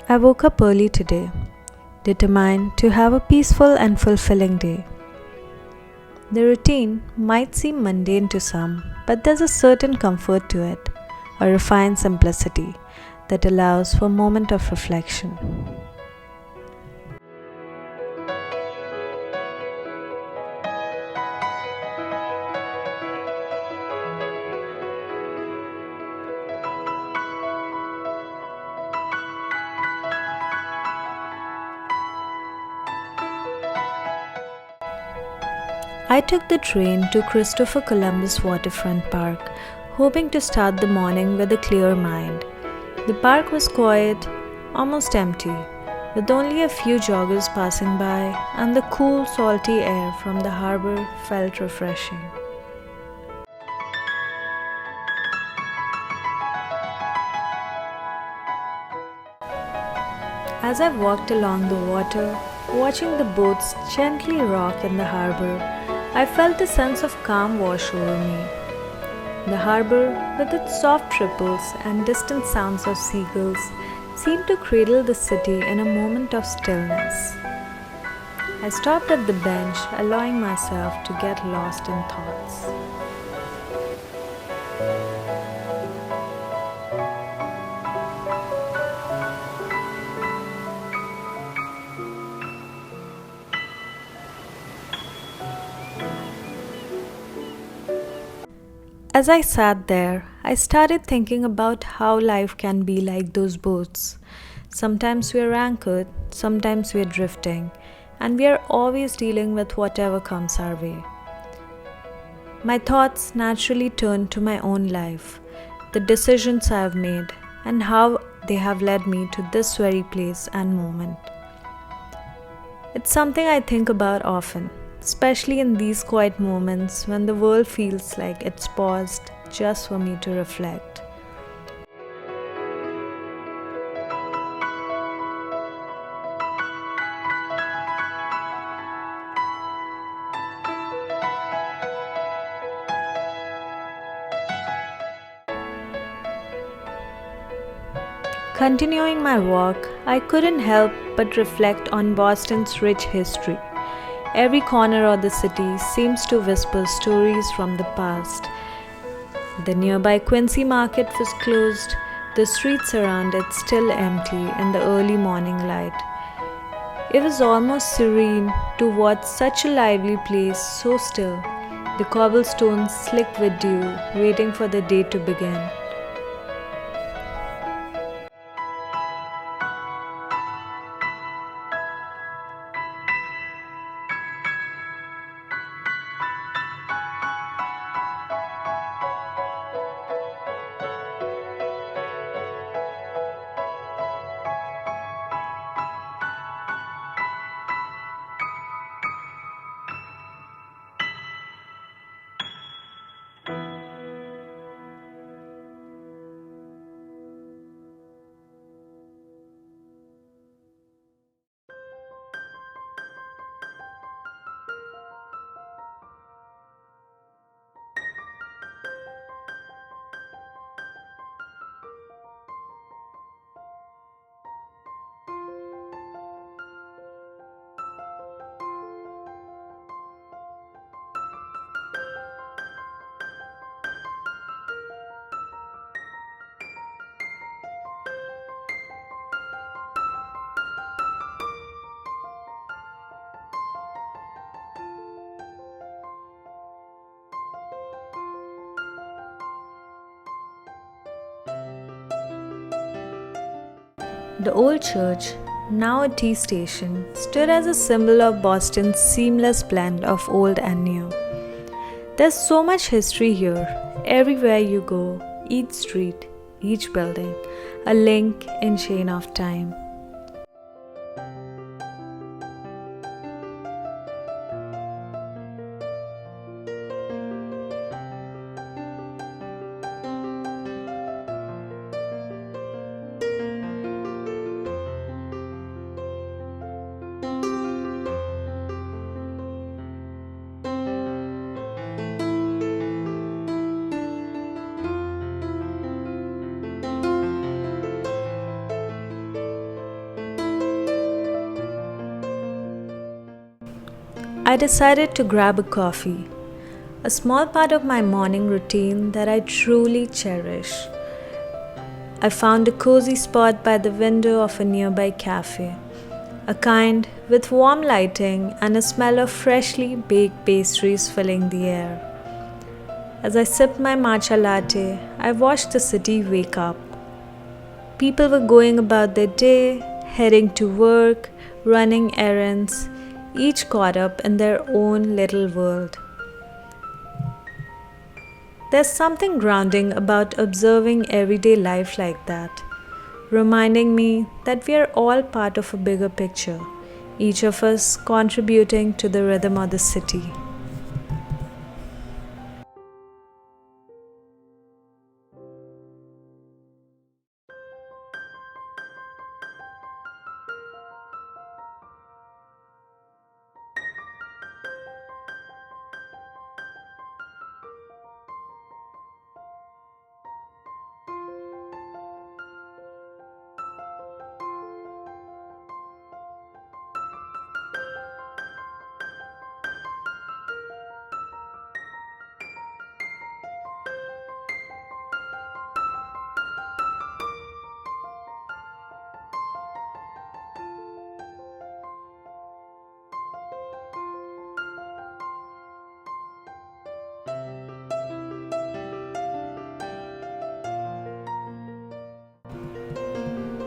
I woke up early today, determined to have a peaceful and fulfilling day. The routine might seem mundane to some, but there's a certain comfort to it, a refined simplicity that allows for a moment of reflection. I took the train to Christopher Columbus Waterfront Park, hoping to start the morning with a clear mind. The park was quiet, almost empty, with only a few joggers passing by, and the cool, salty air from the harbor felt refreshing. As I walked along the water, watching the boats gently rock in the harbor, I felt a sense of calm wash over me. The harbor, with its soft ripples and distant sounds of seagulls, seemed to cradle the city in a moment of stillness. I stopped at the bench, allowing myself to get lost in thoughts. As I sat there, I started thinking about how life can be like those boats. Sometimes we are anchored, sometimes we are drifting, and we are always dealing with whatever comes our way. My thoughts naturally turned to my own life, the decisions I have made, and how they have led me to this very place and moment. It's something I think about often, especially in these quiet moments when the world feels like it's paused just for me to reflect. Continuing my walk, I couldn't help but reflect on Boston's rich history. Every corner of the city seems to whisper stories from the past. The nearby Quincy Market was closed, the streets around it still empty in the early morning light. It was almost serene to watch such a lively place so still, the cobblestones slick with dew, waiting for the day to begin. The old church, now a tea station, stood as a symbol of Boston's seamless blend of old and new. There's so much history here. Everywhere you go, each street, each building, a link in chain of time. I decided to grab a coffee, a small part of my morning routine that I truly cherish. I found a cozy spot by the window of a nearby cafe, a kind with warm lighting and a smell of freshly baked pastries filling the air. As I sipped my matcha latte, I watched the city wake up. People were going about their day, heading to work, running errands, each caught up in their own little world. There's something grounding about observing everyday life like that, reminding me that we are all part of a bigger picture, each of us contributing to the rhythm of the city.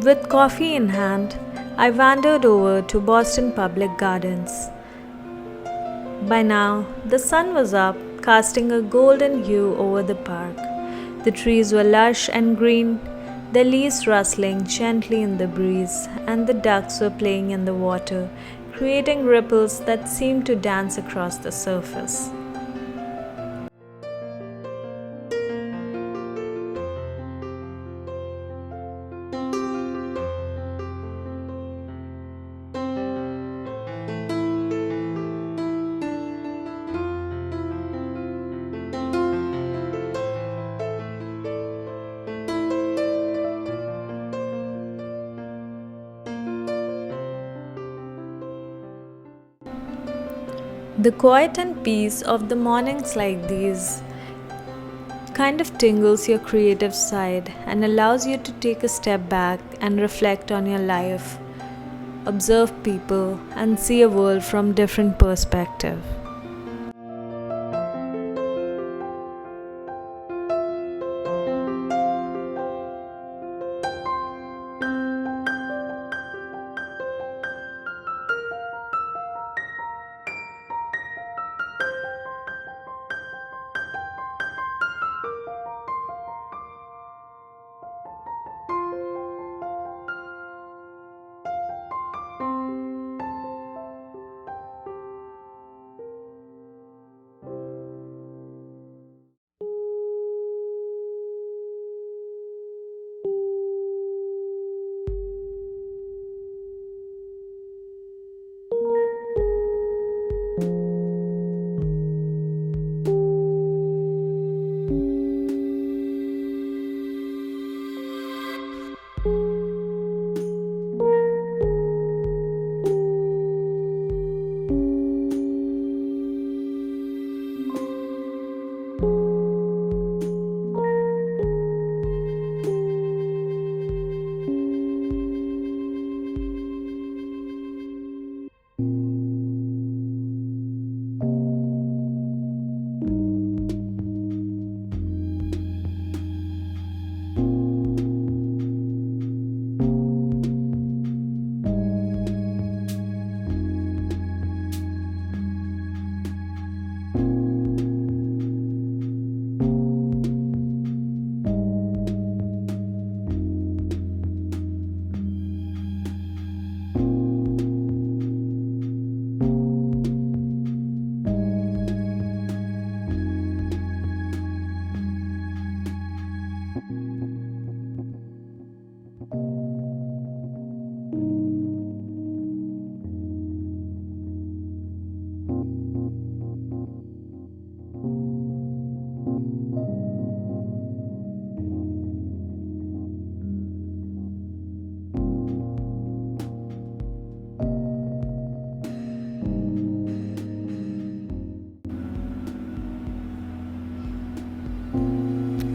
With coffee in hand, I wandered over to Boston Public Gardens. By now, the sun was up, casting a golden hue over the park. The trees were lush and green, their leaves rustling gently in the breeze, and the ducks were playing in the water, creating ripples that seemed to dance across the surface. The quiet and peace of the mornings like these kind of tingles your creative side and allows you to take a step back and reflect on your life, observe people, and see a world from different perspective.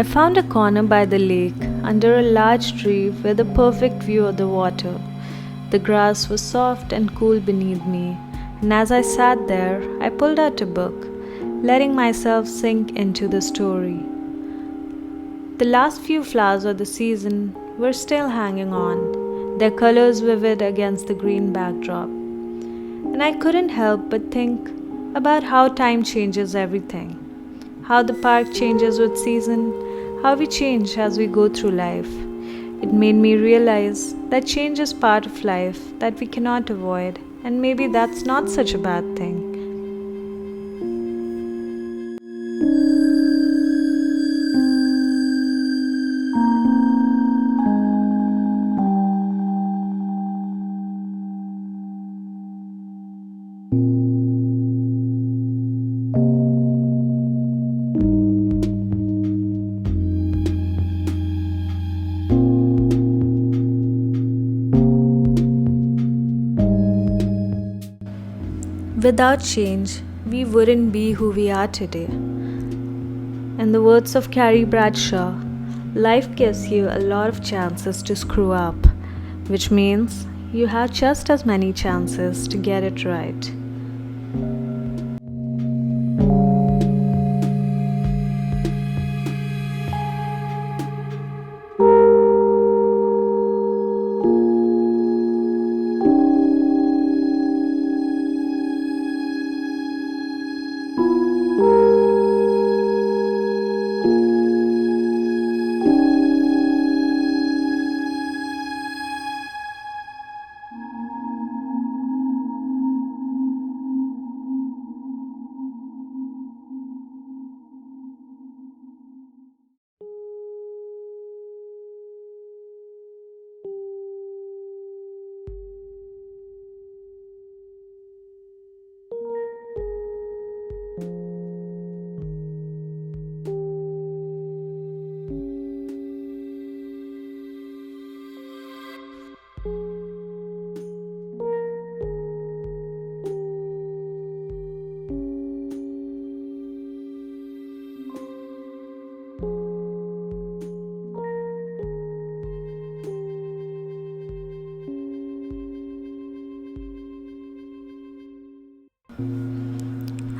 I found a corner by the lake under a large tree with a perfect view of the water. The grass was soft and cool beneath me, and as I sat there, I pulled out a book, letting myself sink into the story. The last few flowers of the season were still hanging on, their colors vivid against the green backdrop. And I couldn't help but think about how time changes everything. How the park changes with season, how we change as we go through life. It made me realize that change is part of life that we cannot avoid, and maybe that's not such a bad thing. Without change, we wouldn't be who we are today. In the words of Carrie Bradshaw, life gives you a lot of chances to screw up, which means you have just as many chances to get it right.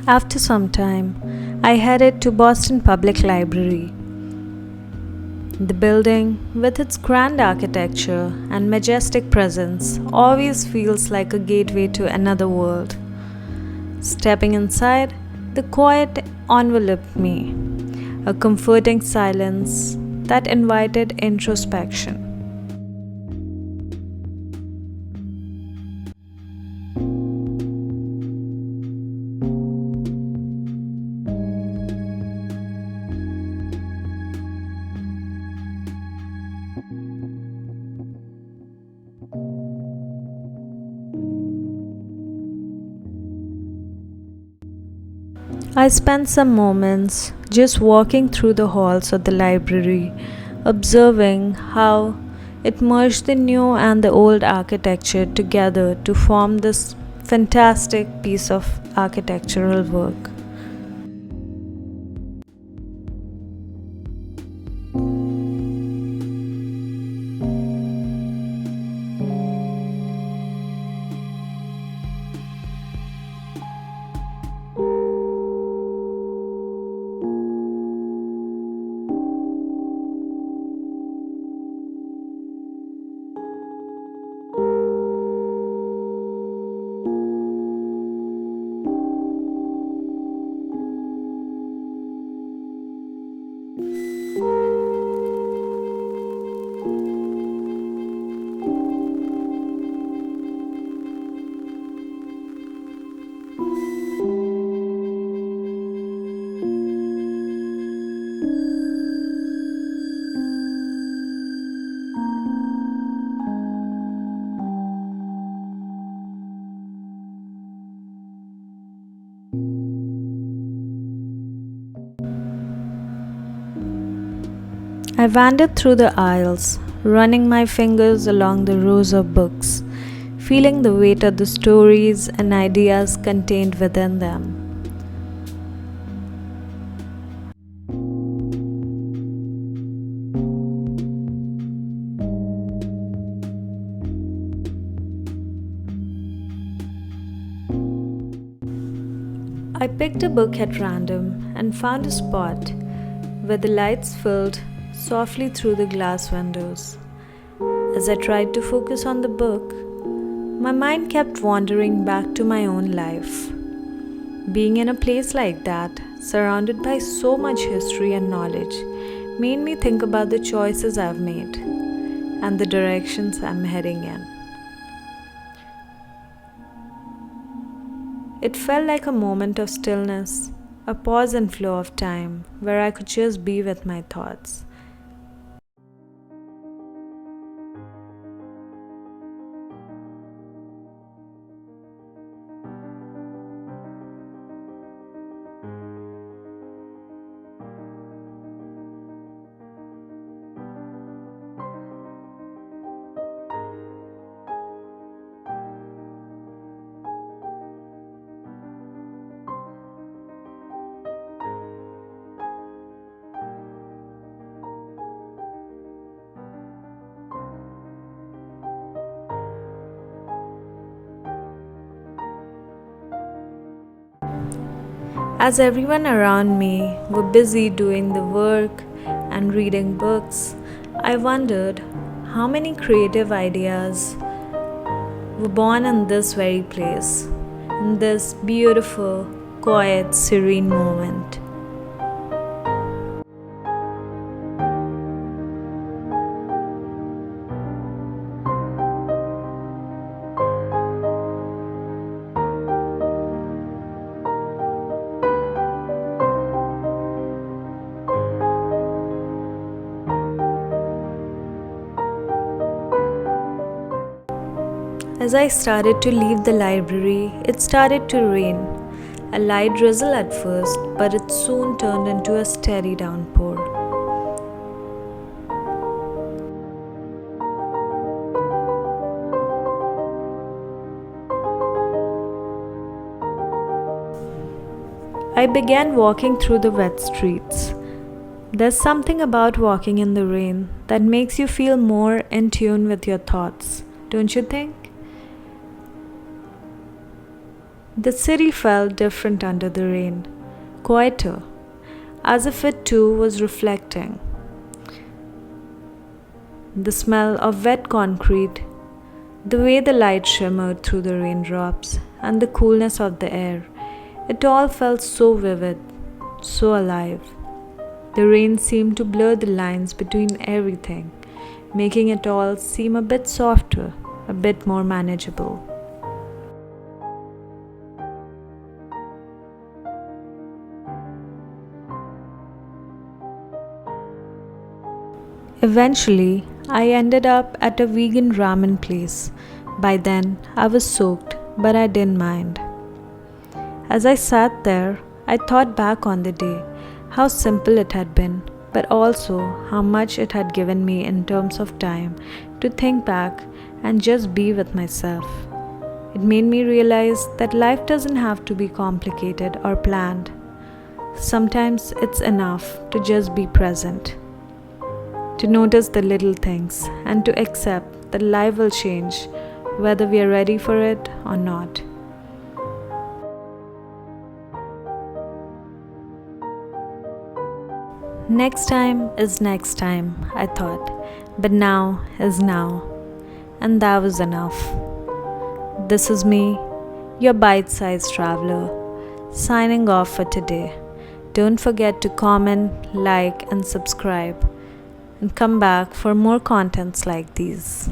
After some time, I headed to Boston Public Library. The building, with its grand architecture and majestic presence, always feels like a gateway to another world. Stepping inside, the quiet enveloped me, a comforting silence that invited introspection. I spent some moments just walking through the halls of the library, observing how it merged the new and the old architecture together to form this fantastic piece of architectural work. I wandered through the aisles, running my fingers along the rows of books, feeling the weight of the stories and ideas contained within them. I picked a book at random and found a spot where the lights filtered softly through the glass windows. As I tried to focus on the book, my mind kept wandering back to my own life. Being in a place like that, surrounded by so much history and knowledge, made me think about the choices I've made and the directions I'm heading in. It felt like a moment of stillness, a pause and flow of time where I could just be with my thoughts. As everyone around me were busy doing the work and reading books, I wondered how many creative ideas were born in this very place, in this beautiful, quiet, serene moment. As I started to leave the library, it started to rain. A light drizzle at first, but it soon turned into a steady downpour. I began walking through the wet streets. There's something about walking in the rain that makes you feel more in tune with your thoughts, don't you think? The city felt different under the rain, quieter, as if it too was reflecting. The smell of wet concrete, the way the light shimmered through the raindrops, and the coolness of the air, it all felt so vivid, so alive. The rain seemed to blur the lines between everything, making it all seem a bit softer, a bit more manageable. Eventually, I ended up at a vegan ramen place. By then, I was soaked, but I didn't mind. As I sat there, I thought back on the day, how simple it had been, but also how much it had given me in terms of time to think back and just be with myself. It made me realize that life doesn't have to be complicated or planned. Sometimes it's enough to just be present, to notice the little things, and to accept that life will change whether we are ready for it or not. Next time is next time, I thought, but now is now, and that was enough. This is me, your bite-sized traveler, signing off for today. Don't forget to comment, like, and subscribe, and come back for more contents like these.